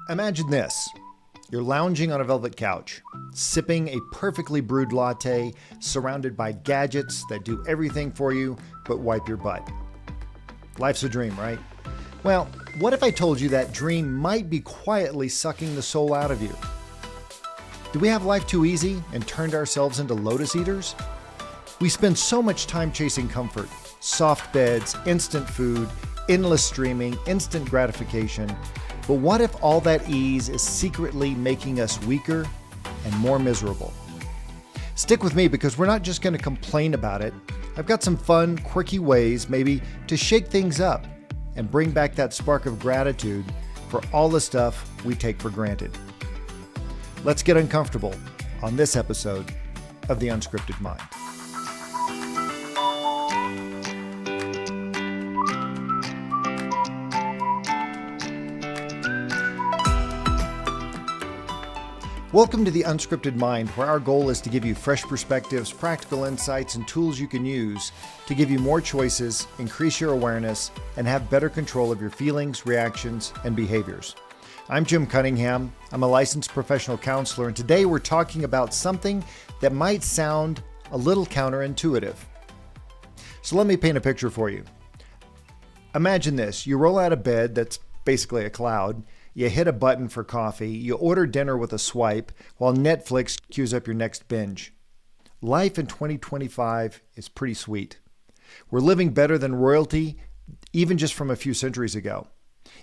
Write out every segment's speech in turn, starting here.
Imagine this. You're lounging on a velvet couch, sipping a perfectly brewed latte, surrounded by gadgets that do everything for you but wipe your butt. Life's a dream, right? Well, what if I told you that dream might be quietly sucking the soul out of you? Do we have life too easy and turned ourselves into lotus eaters? We spend so much time chasing comfort, soft beds, instant food, endless streaming, instant gratification. But what if all that ease is secretly making us weaker and more miserable? Stick with me because we're not just going to complain about it. I've got some fun, quirky ways maybe to shake things up and bring back that spark of gratitude for all the stuff we take for granted. Let's get uncomfortable on this episode of The Unscripted Mind. Welcome to The Unscripted Mind, where our goal is to give you fresh perspectives, practical insights, and tools you can use to give you more choices, increase your awareness, and have better control of your feelings, reactions, and behaviors. I'm Jim Cunningham. I'm a licensed professional counselor, and today we're talking about something that might sound a little counterintuitive. So let me paint a picture for you. Imagine this. You roll out of bed that's basically a cloud. You hit a button for coffee, you order dinner with a swipe, while Netflix queues up your next binge. Life in 2025 is pretty sweet. We're living better than royalty, even just from a few centuries ago.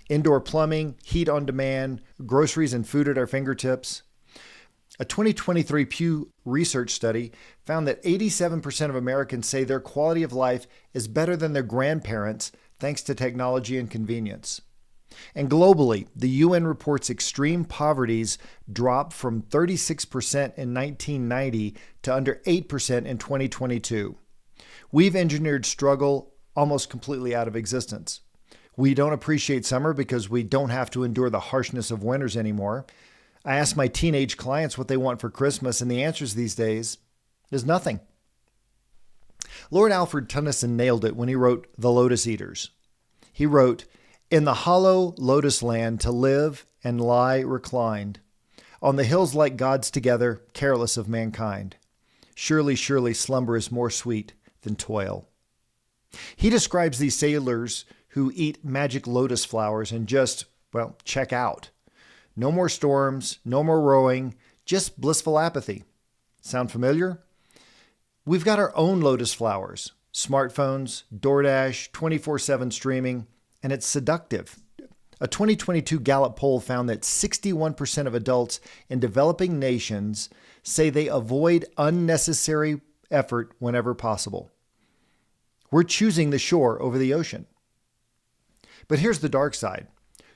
Indoor plumbing, heat on demand, groceries and food at our fingertips. A 2023 Pew Research study found that 87% of Americans say their quality of life is better than their grandparents thanks to technology and convenience. And globally, the UN reports extreme poverty's dropped from 36% in 1990 to under 8% in 2022. We've engineered struggle almost completely out of existence. We don't appreciate summer because we don't have to endure the harshness of winters anymore. I ask my teenage clients what they want for Christmas, and the answers these days is nothing. Lord Alfred Tennyson nailed it when he wrote The Lotus Eaters. He wrote, "In the hollow lotus land to live and lie reclined, on the hills like gods together, careless of mankind. Surely, surely slumber is more sweet than toil." He describes these sailors who eat magic lotus flowers and just, check out. No more storms, no more rowing, just blissful apathy. Sound familiar? We've got our own lotus flowers, smartphones, DoorDash, 24/7 streaming, and it's seductive. A 2022 Gallup poll found that 61% of adults in developing nations say they avoid unnecessary effort whenever possible. We're choosing the shore over the ocean. But here's the dark side.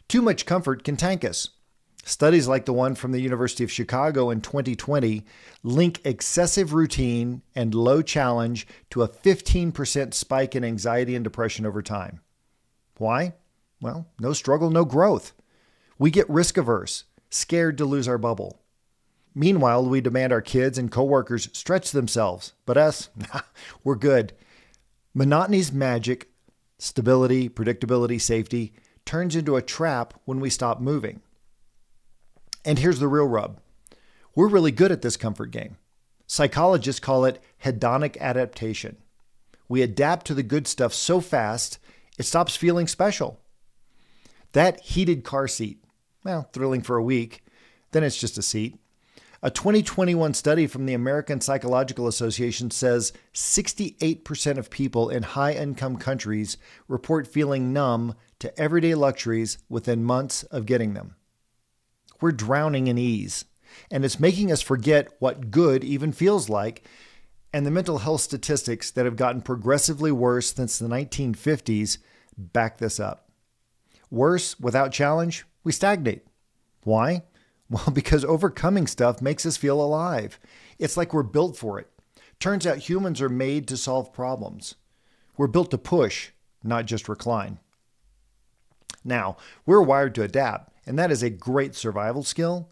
Too much comfort can tank us. Studies like the one from the University of Chicago in 2020 link excessive routine and low challenge to a 15% spike in anxiety and depression over time. Why? Well, no struggle, no growth. We get risk averse, scared to lose our bubble. Meanwhile, we demand our kids and coworkers stretch themselves, but us, we're good. Monotony's magic, stability, predictability, safety, turns into a trap when we stop moving. And here's the real rub. We're really good at this comfort game. Psychologists call it hedonic adaptation. We adapt to the good stuff so fast, it stops feeling special. That heated car seat, thrilling for a week, then it's just a seat. A 2021 study from the American Psychological Association says 68% of people in high-income countries report feeling numb to everyday luxuries within months of getting them. We're drowning in ease, and it's making us forget what good even feels like, and the mental health statistics that have gotten progressively worse since the 1950s back this up. Worse, without challenge, we stagnate. Why? Well, because overcoming stuff makes us feel alive. It's like we're built for it. Turns out humans are made to solve problems. We're built to push, not just recline. Now, we're wired to adapt, and that is a great survival skill,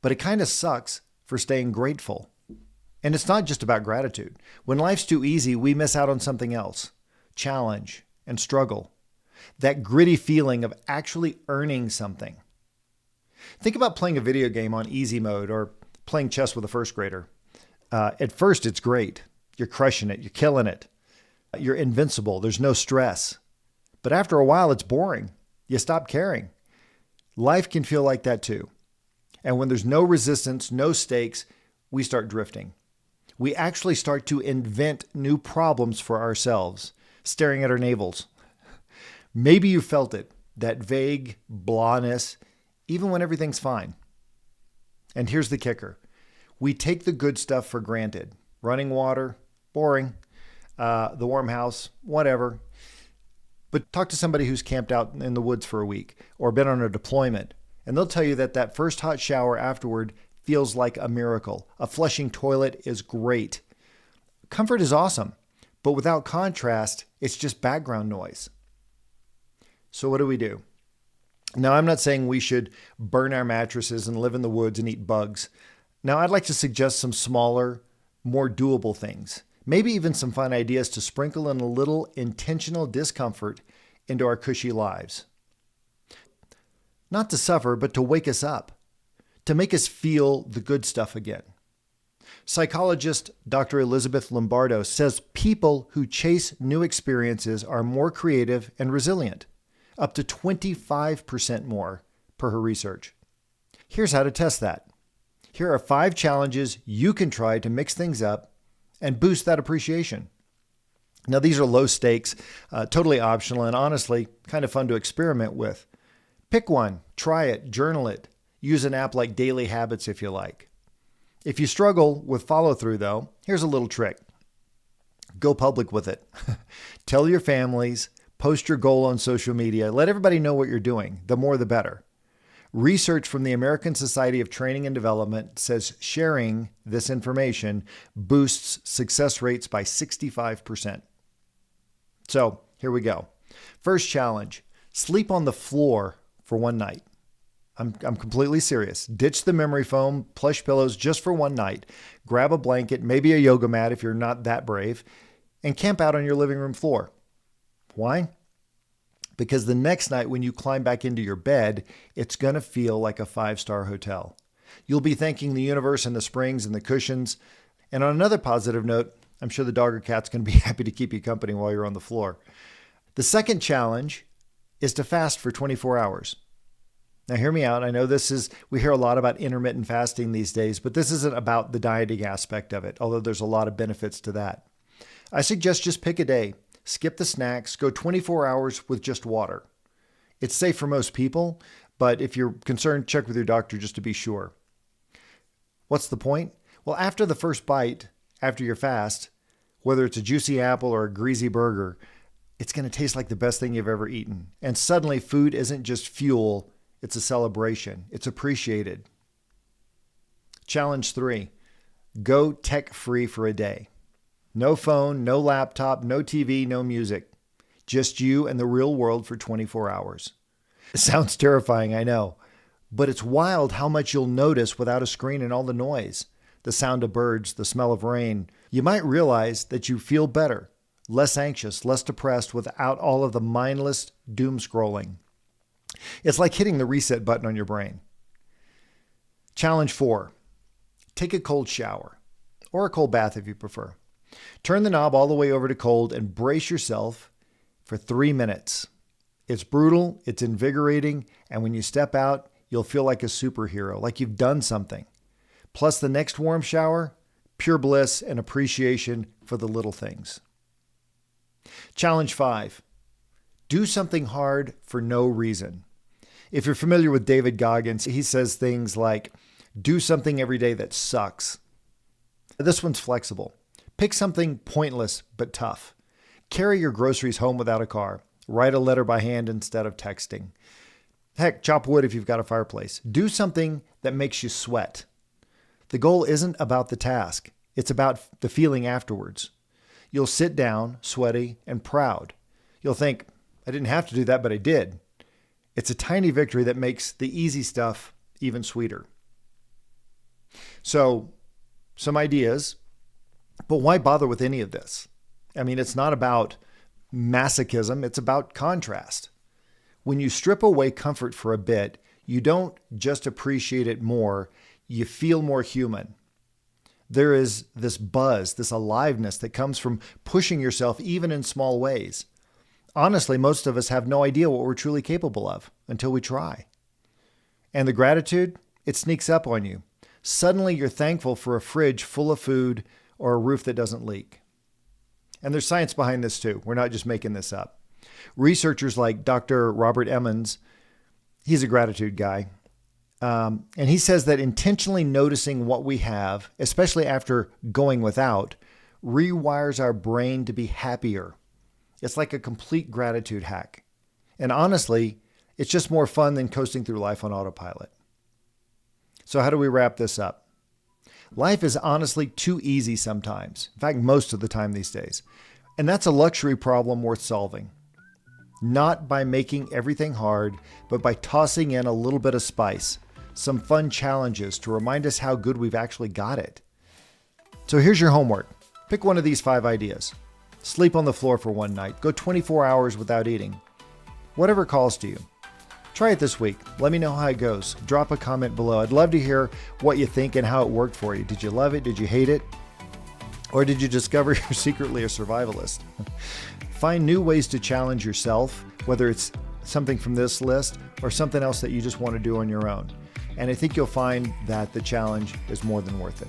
but it kind of sucks for staying grateful. And it's not just about gratitude. When life's too easy, we miss out on something else. Challenge and struggle. That gritty feeling of actually earning something. Think about playing a video game on easy mode or playing chess with a first grader. At first, it's great. You're crushing it. You're killing it. You're invincible. There's no stress. But after a while, it's boring. You stop caring. Life can feel like that too. And when there's no resistance, no stakes, we start drifting. We actually start to invent new problems for ourselves, staring at our navels. Maybe you felt it, that vague blahness, even when everything's fine. And here's the kicker. We take the good stuff for granted. Running water, boring. The warm house, whatever. But talk to somebody who's camped out in the woods for a week or been on a deployment, and they'll tell you that first hot shower afterward feels like a miracle. A flushing toilet is great. Comfort is awesome, but without contrast, it's just background noise. So what do we do? Now, I'm not saying we should burn our mattresses and live in the woods and eat bugs. Now, I'd like to suggest some smaller, more doable things. Maybe even some fun ideas to sprinkle in a little intentional discomfort into our cushy lives. Not to suffer, but to wake us up, to make us feel the good stuff again. Psychologist Dr. Elizabeth Lombardo says people who chase new experiences are more creative and resilient, up to 25% more per her research. Here's how to test that. Here are 5 challenges you can try to mix things up and boost that appreciation. Now, these are low stakes, totally optional, and honestly, kind of fun to experiment with. Pick one, try it, journal it. Use an app like Daily Habits if you like. If you struggle with follow-through, though, here's a little trick. Go public with it. Tell your families, post your goal on social media, let everybody know what you're doing. The more, the better. Research from the American Society of Training and Development says sharing this information boosts success rates by 65%. So here we go. First challenge, sleep on the floor for one night. I'm completely serious. Ditch the memory foam, plush pillows just for one night. Grab a blanket, maybe a yoga mat if you're not that brave, and camp out on your living room floor. Why? Because the next night when you climb back into your bed, it's going to feel like a 5-star hotel. You'll be thanking the universe and the springs and the cushions. And on another positive note, I'm sure the dog or cat's going to be happy to keep you company while you're on the floor. The second challenge is to fast for 24 hours. Now, hear me out. I know we hear a lot about intermittent fasting these days, but this isn't about the dieting aspect of it, although there's a lot of benefits to that. I suggest just pick a day. Skip the snacks, go 24 hours with just water. It's safe for most people, but if you're concerned, check with your doctor just to be sure. What's the point? Well, after the first bite, after your fast, whether it's a juicy apple or a greasy burger, it's going to taste like the best thing you've ever eaten. And suddenly food isn't just fuel, it's a celebration. It's appreciated. Challenge 3, go tech-free for a day. No phone, no laptop, no TV, no music. Just you and the real world for 24 hours. It sounds terrifying, I know. But it's wild how much you'll notice without a screen and all the noise. The sound of birds, the smell of rain. You might realize that you feel better, less anxious, less depressed without all of the mindless doom scrolling. It's like hitting the reset button on your brain. Challenge 4, take a cold shower or a cold bath if you prefer. Turn the knob all the way over to cold and brace yourself for 3 minutes. It's brutal, it's invigorating, and when you step out, you'll feel like a superhero, like you've done something. Plus the next warm shower, pure bliss and appreciation for the little things. Challenge 5, do something hard for no reason. If you're familiar with David Goggins, he says things like, do something every day that sucks. This one's flexible. Pick something pointless but tough. Carry your groceries home without a car. Write a letter by hand instead of texting. Heck, chop wood if you've got a fireplace. Do something that makes you sweat. The goal isn't about the task. It's about the feeling afterwards. You'll sit down, sweaty and proud. You'll think, I didn't have to do that, but I did. It's a tiny victory that makes the easy stuff even sweeter. So, some ideas. But why bother with any of this? I mean, it's not about masochism. It's about contrast. When you strip away comfort for a bit, you don't just appreciate it more, you feel more human. There is this buzz, this aliveness that comes from pushing yourself even in small ways. Honestly, most of us have no idea what we're truly capable of until we try. And the gratitude, it sneaks up on you. Suddenly you're thankful for a fridge full of food or a roof that doesn't leak. And there's science behind this too. We're not just making this up. Researchers like Dr. Robert Emmons, he's a gratitude guy. And he says that intentionally noticing what we have, especially after going without, rewires our brain to be happier. It's like a complete gratitude hack. And honestly, it's just more fun than coasting through life on autopilot. So how do we wrap this up? Life is honestly too easy sometimes. In fact, most of the time these days. And that's a luxury problem worth solving. Not by making everything hard, but by tossing in a little bit of spice, some fun challenges to remind us how good we've actually got it. So here's your homework. Pick one of these 5 ideas. Sleep on the floor for one night. Go 24 hours without eating. Whatever calls to you. Try it this week. Let me know how it goes. Drop a comment below. I'd love to hear what you think and how it worked for you. Did you love it? Did you hate it? Or did you discover you're secretly a survivalist? Find new ways to challenge yourself, whether it's something from this list or something else that you just want to do on your own. And I think you'll find that the challenge is more than worth it.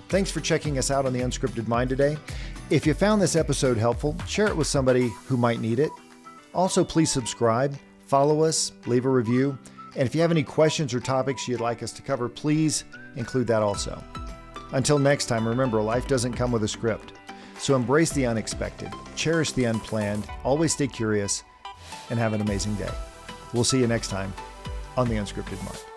Thanks for checking us out on The Unscripted Mind today. If you found this episode helpful, share it with somebody who might need it. Also, please subscribe, follow us, leave a review. And if you have any questions or topics you'd like us to cover, please include that also. Until next time, remember, life doesn't come with a script. So embrace the unexpected, cherish the unplanned, always stay curious, and have an amazing day. We'll see you next time on The Unscripted Mind.